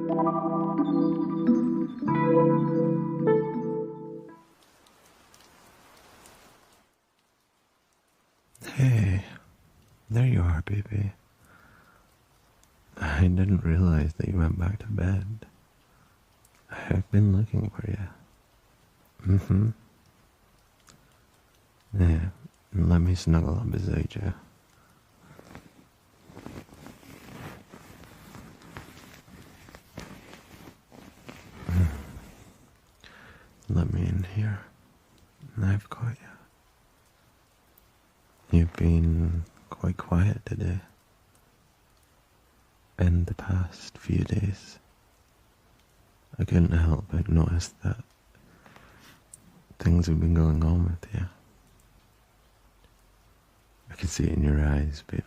Hey, there you are, baby. I didn't realize that you went back to bed. I've been looking for you. Yeah, let me snuggle up beside you. Let me in here. I've got you. You've been quite quiet today. In the past few days, I couldn't help but notice that things have been going on with you. I can see it in your eyes, baby.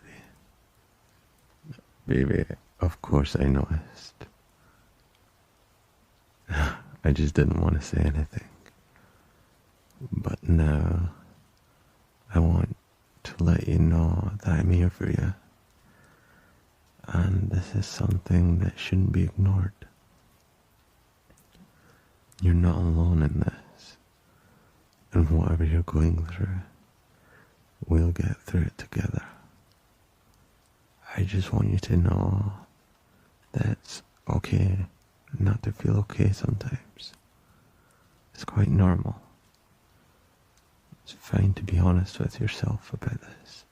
Baby, of course I noticed. I just didn't want to say anything. But now, I want to let you know that I'm here for you. And this is something that shouldn't be ignored. You're not alone in this. And whatever you're going through, we'll get through it together. I just want you to know that it's okay not to feel okay sometimes. It's quite normal. It's fine to be honest with yourself about this.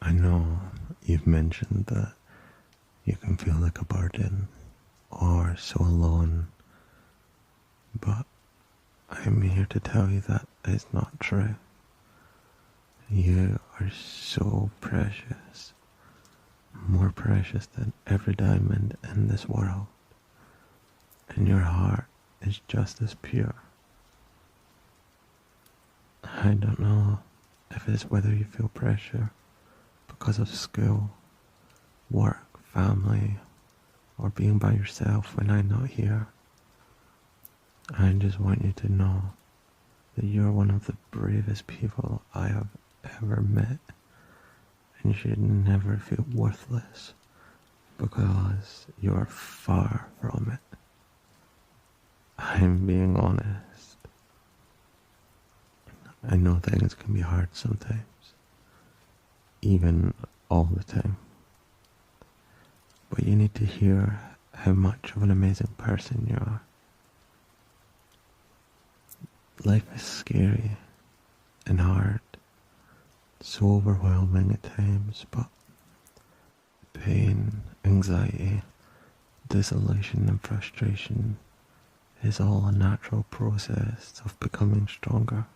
I know you've mentioned that you can feel like a burden or so alone, but I'm here to tell you that is not true. You are so precious, more precious than every diamond in this world, and your heart is just as pure. I don't know if it's whether you feel pressure because of school, work, family, or being by yourself when I'm not here. I just want you to know that you're one of the bravest people I have ever met, and you should never feel worthless because you are far from it. I'm being honest. I know things can be hard sometimes, even all the time. But you need to hear how much of an amazing person you are. Life is scary and hard, so overwhelming at times, but pain, anxiety, desolation and frustration is all a natural process of becoming stronger.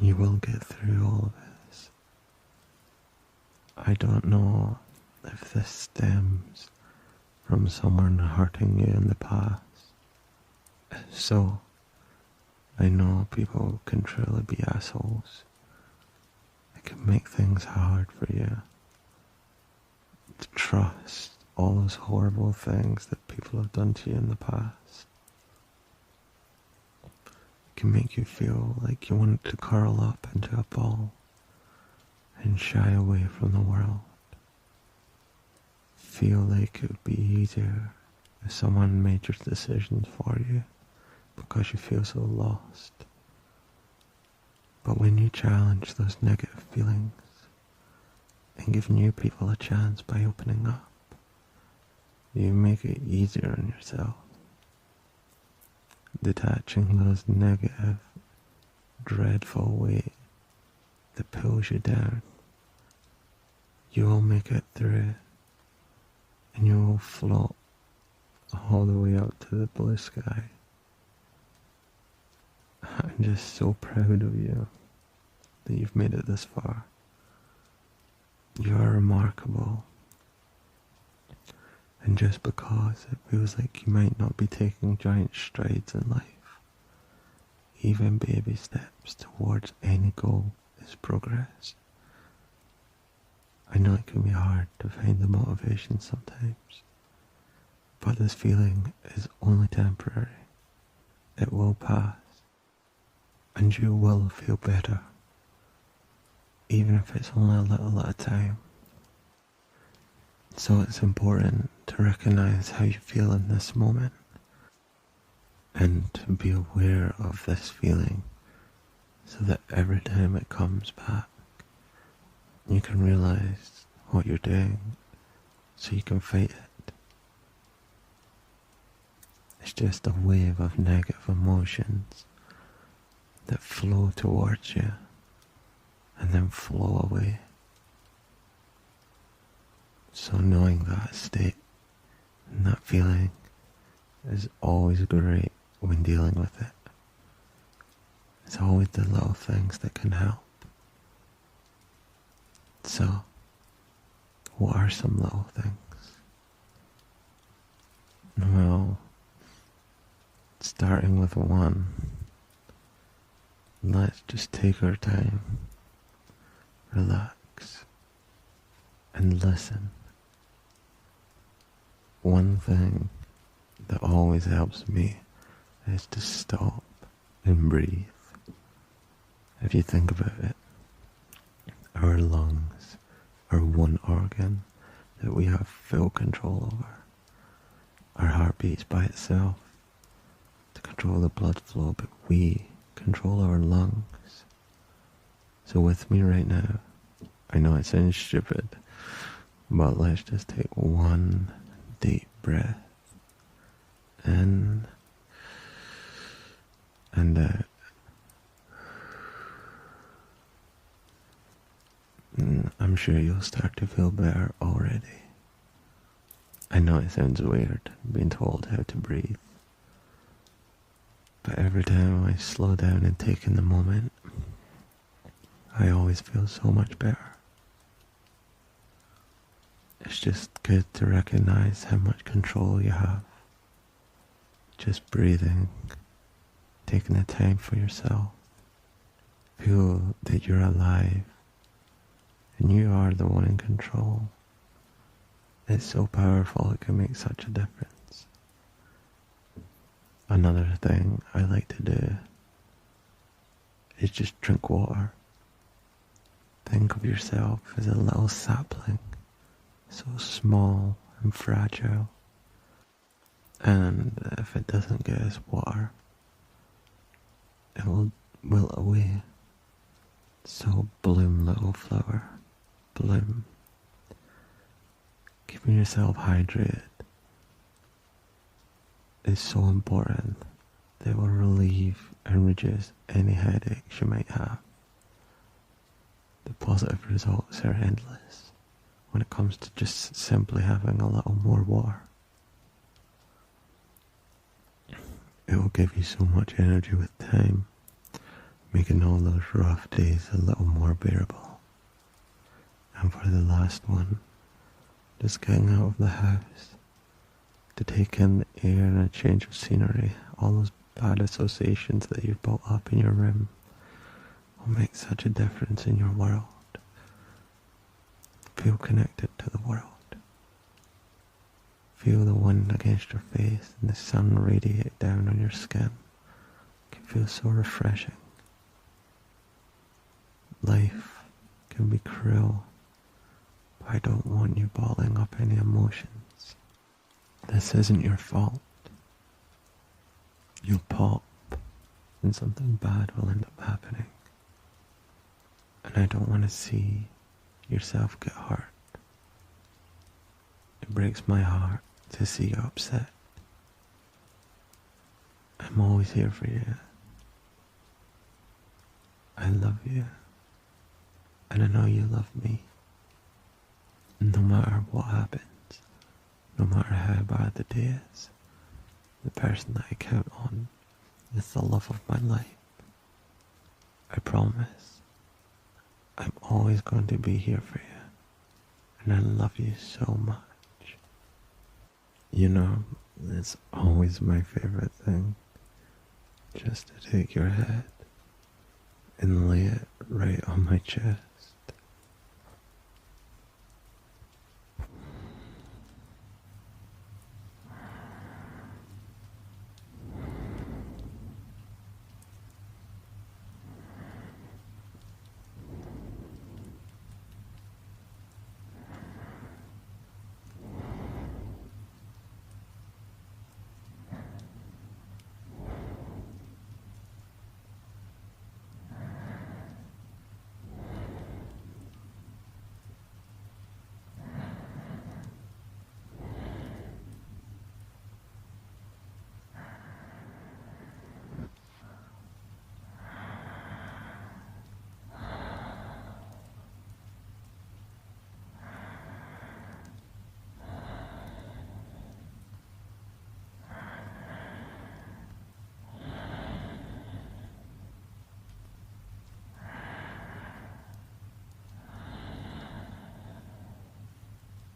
You will get through all of this. I don't know if this stems from someone hurting you in the past. So, I know people can truly be assholes. It can make things hard for you to trust all those horrible things that people have done to you in the past. It can make you feel like you want to curl up into a ball and shy away from the world. Feel like it would be easier if someone made your decisions for you because you feel so lost. But when you challenge those negative feelings and give new people a chance by opening up, you make it easier on yourself. Detaching those negative, dreadful weight that pulls you down, you will make it through it, and you will float all the way up to the blue sky. I'm just so proud of you that you've made it this far. You are remarkable. And just because it feels like you might not be taking giant strides in life, even baby steps towards any goal is progress. I know it can be hard to find the motivation sometimes, but this feeling is only temporary. It will pass, and you will feel better, even if it's only a little at a time. So it's important to recognize how you feel in this moment and to be aware of this feeling so that every time it comes back, you can realize what you're doing so you can fight it. It's just a wave of negative emotions that flow towards you and then flow away. So knowing that state and that feeling is always great when dealing with it. It's always the little things that can help. So, what are some little things? Well, starting with one, let's just take our time, relax, and listen. One thing that always helps me is to stop and breathe. If you think about it, our lungs are one organ that we have full control over. Our heart beats by itself to control the blood flow, but we control our lungs. So with me right now, I know it sounds stupid, but let's just take one deep breath in and out. I'm sure you'll start to feel better already. I know it sounds weird being told how to breathe, but every time I slow down and take in the moment, I always feel so much better. It's just good to recognize how much control you have. Just breathing, taking the time for yourself. Feel that you're alive and you are the one in control. It's so powerful, it can make such a difference. Another thing I like to do is just drink water. Think of yourself as a little sapling, so small and fragile. And if it doesn't get its water, it will wilt away. So bloom, little flower, bloom. Keeping yourself hydrated is so important. They will relieve and reduce any headaches you might have. The positive results are endless when it comes to just simply having a little more water. It will give you so much energy with time, making all those rough days a little more bearable. And for the last one, just getting out of the house to take in the air and a change of scenery, all those bad associations that you've built up in your room will make such a difference in your world. Feel connected to the world. Feel the wind against your face and the sun radiate down on your skin. It can feel so refreshing. Life can be cruel, but I don't want you bottling up any emotions. This isn't your fault. You'll pop and something bad will end up happening. And I don't want to see yourself get hurt. It breaks my heart to see you upset. I'm always here for you. I love you. And I know you love me. No matter what happens, no matter how bad the day is, the person that I count on is the love of my life. I promise. I'm always going to be here for you. And I love you so much. You know, it's always my favorite thing. Just to take your head and lay it right on my chest.